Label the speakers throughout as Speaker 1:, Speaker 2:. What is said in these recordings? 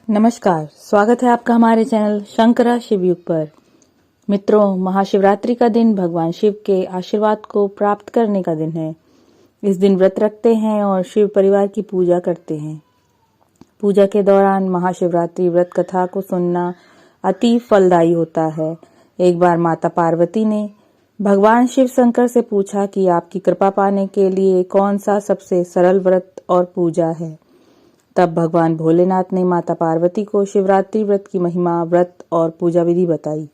Speaker 1: नमस्कार, स्वागत है आपका हमारे चैनल शंकरा शिवयुग पर। मित्रों, महाशिवरात्रि का दिन भगवान शिव के आशीर्वाद को प्राप्त करने का दिन है। इस दिन व्रत रखते हैं और शिव परिवार की पूजा करते हैं। पूजा के दौरान महाशिवरात्रि व्रत कथा को सुनना अति फलदायी होता है। एक बार माता पार्वती ने भगवान शिव शंकर से पूछा कि आपकी कृपा पाने के लिए कौन सा सबसे सरल व्रत और पूजा है। तब भगवान भोलेनाथ ने माता पार्वती को शिवरात्रि व्रत की महिमा, व्रत और पूजा विधि बताई।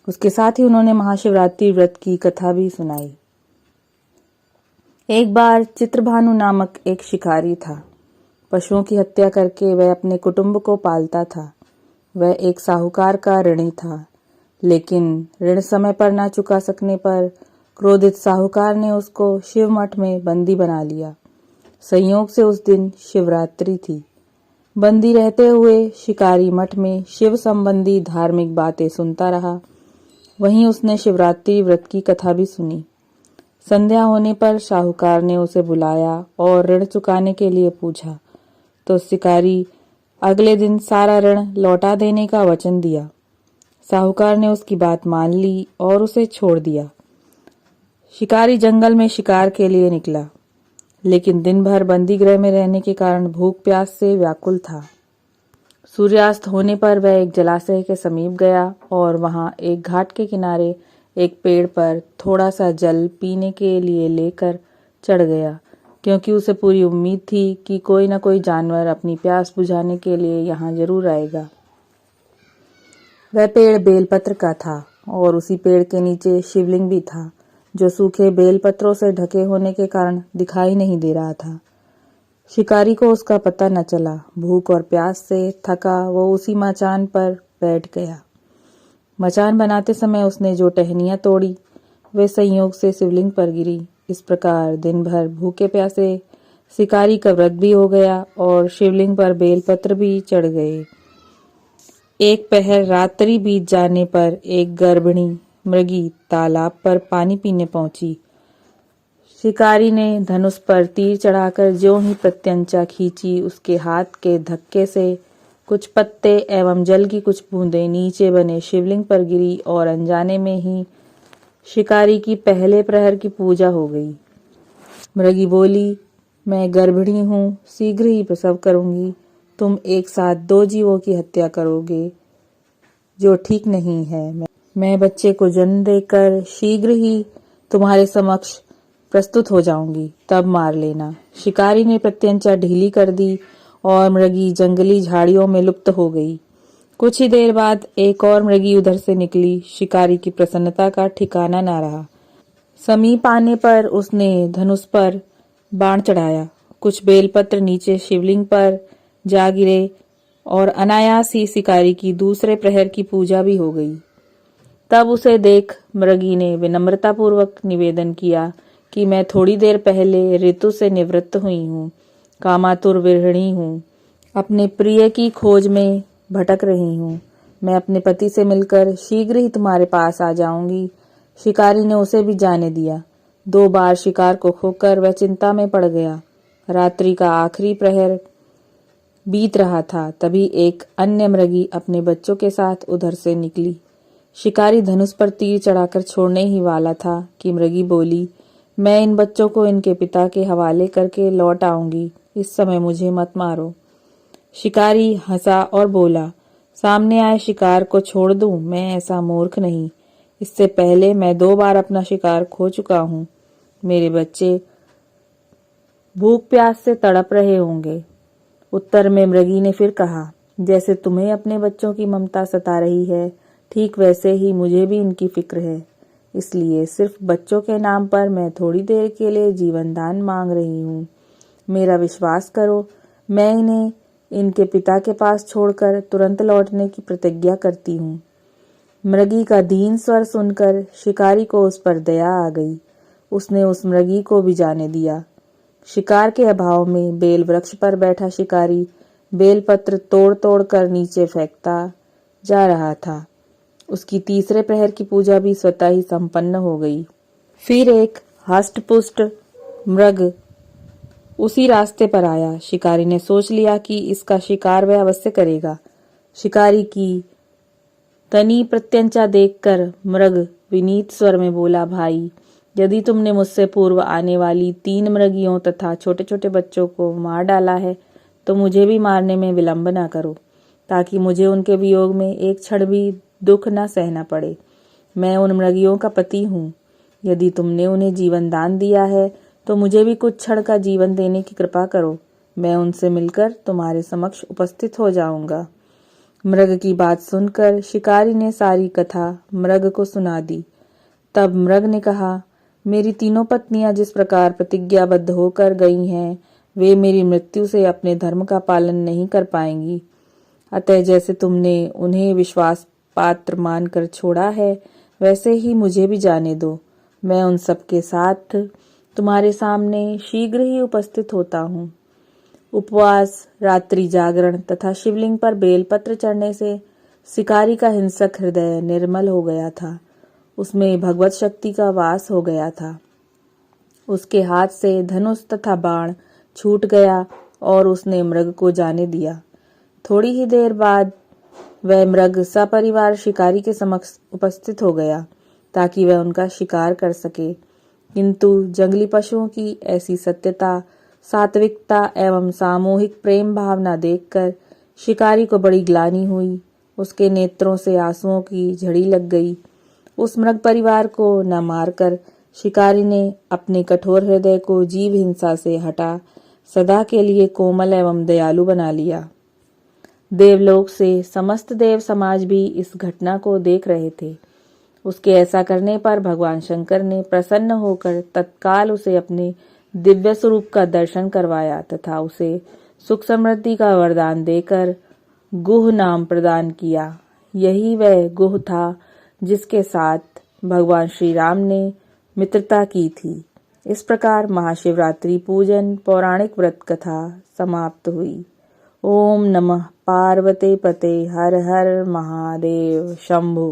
Speaker 1: उसके साथ ही उन्होंने महाशिवरात्रि व्रत की कथा भी सुनाई। एक बार चित्रभानु नामक एक शिकारी था। पशुओं की हत्या करके वह अपने कुटुंब को पालता था। वह एक साहूकार का ऋणी था, लेकिन ऋण समय पर न चुका सकने पर क्रोधित साहूकार ने उसको शिव मठ में बंदी बना लिया। संयोग से उस दिन शिवरात्रि थी। बंदी रहते हुए शिकारी मठ में शिव संबंधी धार्मिक बातें सुनता रहा। वहीं उसने शिवरात्रि व्रत की कथा भी सुनी। संध्या होने पर साहूकार ने उसे बुलाया और ऋण चुकाने के लिए पूछा, तो शिकारी अगले दिन सारा ऋण लौटा देने का वचन दिया। साहूकार ने उसकी बात मान ली और उसे छोड़ दिया। शिकारी जंगल में शिकार के लिए निकला, लेकिन दिन भर बंदी गृह में रहने के कारण भूख प्यास से व्याकुल था। सूर्यास्त होने पर वह एक जलाशय के समीप गया और वहां एक घाट के किनारे एक पेड़ पर थोड़ा सा जल पीने के लिए लेकर चढ़ गया, क्योंकि उसे पूरी उम्मीद थी कि कोई न कोई जानवर अपनी प्यास बुझाने के लिए यहाँ जरूर आएगा। वह पेड़ बेलपत्र का था और उसी पेड़ के नीचे शिवलिंग भी था, जो सूखे बेलपत्रों से ढके होने के कारण दिखाई नहीं दे रहा था। शिकारी को उसका पता न चला। भूख और प्यास से थका वो उसी मचान पर बैठ गया। मचान बनाते समय उसने जो टहनियां तोड़ी वे संयोग से शिवलिंग पर गिरी। इस प्रकार दिन भर भूखे प्यासे शिकारी का व्रत भी हो गया और शिवलिंग पर बेलपत्र भी चढ़ गए। एक पहर रात्रि बीत जाने पर एक गर्भिणी मृगी तालाब पर पानी पीने पहुंची। शिकारी ने धनुष पर तीर चढ़ाकर ज्यों ही प्रत्यंचा खींची, उसके हाथ के धक्के से कुछ पत्ते एवं जल की कुछ बूंदें नीचे बने शिवलिंग पर गिरी और अनजाने में ही शिकारी की पहले प्रहर की पूजा हो गई। मृगी बोली, मैं गर्भिणी हूँ, शीघ्र ही प्रसव करूंगी। तुम एक साथ दो जीवों की हत्या करोगे, जो ठीक नहीं है। मैं बच्चे को जन्म देकर शीघ्र ही तुम्हारे समक्ष प्रस्तुत हो जाऊंगी, तब मार लेना। शिकारी ने प्रत्यंचा ढीली कर दी और मृगी जंगली झाड़ियों में लुप्त हो गई। कुछ ही देर बाद एक और मृगी उधर से निकली। शिकारी की प्रसन्नता का ठिकाना न रहा। समीप आने पर उसने धनुष पर बाण चढ़ाया। कुछ बेलपत्र नीचे शिवलिंग पर जा गिरे और अनायास ही शिकारी की दूसरे प्रहर की पूजा भी हो गई। तब उसे देख मृगी ने विनम्रतापूर्वक निवेदन किया कि मैं थोड़ी देर पहले ऋतु से निवृत्त हुई हूँ, कामातुर विरहिणी हूँ, अपने प्रिय की खोज में भटक रही हूँ। मैं अपने पति से मिलकर शीघ्र ही तुम्हारे पास आ जाऊंगी। शिकारी ने उसे भी जाने दिया। 2 बार शिकार को खोकर वह चिंता में पड़ गया। रात्रि का आखिरी प्रहर बीत रहा था, तभी एक अन्य मृगी अपने बच्चों के साथ उधर से निकली। शिकारी धनुष पर तीर चढ़ाकर छोड़ने ही वाला था कि मृगी बोली, मैं इन बच्चों को इनके पिता के हवाले करके लौट आऊंगी, इस समय मुझे मत मारो। शिकारी हंसा और बोला, सामने आए शिकार को छोड़ दूं? मैं ऐसा मूर्ख नहीं। इससे पहले मैं 2 बार अपना शिकार खो चुका हूं। मेरे बच्चे भूख प्यास से तड़प रहे होंगे। उत्तर में मृगी ने फिर कहा, जैसे तुम्हें अपने बच्चों की ममता सता रही है, ठीक वैसे ही मुझे भी इनकी फिक्र है। इसलिए सिर्फ बच्चों के नाम पर मैं थोड़ी देर के लिए जीवन दान मांग रही हूँ। मेरा विश्वास करो, मैं इन्हें इनके पिता के पास छोड़कर तुरंत लौटने की प्रतिज्ञा करती हूँ। मृगी का दीन स्वर सुनकर शिकारी को उस पर दया आ गई। उसने उस मृगी को भी जाने दिया। शिकार के अभाव में बेल वृक्ष पर बैठा शिकारी बेलपत्र तोड़ तोड़ कर नीचे फेंकता जा रहा था। उसकी तीसरे प्रहर की पूजा भी स्वतः ही संपन्न हो गई। फिर एक हष्ट पुष्ट मृग उसी रास्ते पर आया। शिकारी ने सोच लिया कि इसका शिकार वह अवश्य करेगा। शिकारी की तनी प्रत्यंचा देखकर मृग विनीत स्वर में बोला, भाई, यदि तुमने मुझसे पूर्व आने वाली 3 मृगियों तथा छोटे छोटे बच्चों को मार डाला है तो मुझे भी मारने में विलंब न करो, ताकि मुझे उनके वियोग में एक क्षण भी दुख न सहना पड़े। मैं उन मृगियों का पति हूँ। यदि तुमने उन्हें जीवन दान दिया है तो मुझे भी कुछ क्षण का जीवन देने की कृपा करो। मैं उनसे मिलकर तुम्हारे समक्ष उपस्थित हो जाऊंगा। मृग की बात सुनकर शिकारी ने सारी कथा मृग को सुना दी। तब मृग ने कहा, मेरी तीनों पत्नियां जिस प्रकार प्रतिज्ञाबद्ध होकर गई हैं, वे मेरी मृत्यु से अपने धर्म का पालन नहीं कर पाएंगी। अतः जैसे तुमने उन्हें विश्वास पात्र मानकर छोड़ा है, वैसे ही मुझे भी जाने दो। मैं उन सबके साथ तुम्हारे सामने शीघ्र ही उपस्थित होता हूँ। उपवास, रात्रि जागरण तथा शिवलिंग पर बेलपत्र चढ़ने से शिकारी का हिंसक हृदय निर्मल हो गया था। उसमें भगवत शक्ति का वास हो गया था। उसके हाथ से धनुष तथा बाण छूट गया और उसने मृग को जाने दिया। थोड़ी ही देर बाद वह मृग सपरिवार शिकारी के समक्ष उपस्थित हो गया ताकि वह उनका शिकार कर सके। किंतु जंगली पशुओं की ऐसी सत्यता, सात्विकता एवं सामूहिक प्रेम भावना देखकर शिकारी को बड़ी ग्लानि हुई। उसके नेत्रों से आंसुओं की झड़ी लग गई। उस मृग परिवार को न मारकर शिकारी ने अपने कठोर हृदय को जीव हिंसा से हटा सदा के लिए कोमल एवं दयालु बना लिया। देवलोक से समस्त देव समाज भी इस घटना को देख रहे थे। उसके ऐसा करने पर भगवान शंकर ने प्रसन्न होकर तत्काल उसे अपने दिव्य स्वरूप का दर्शन करवाया तथा उसे सुख समृद्धि का वरदान देकर गुह नाम प्रदान किया। यही वह गुह था जिसके साथ भगवान श्री राम ने मित्रता की थी। इस प्रकार महाशिवरात्रि पूजन पौराणिक व्रत कथा समाप्त हुई। ओम नमः पार्वते पते हर हर महादेव शंभु।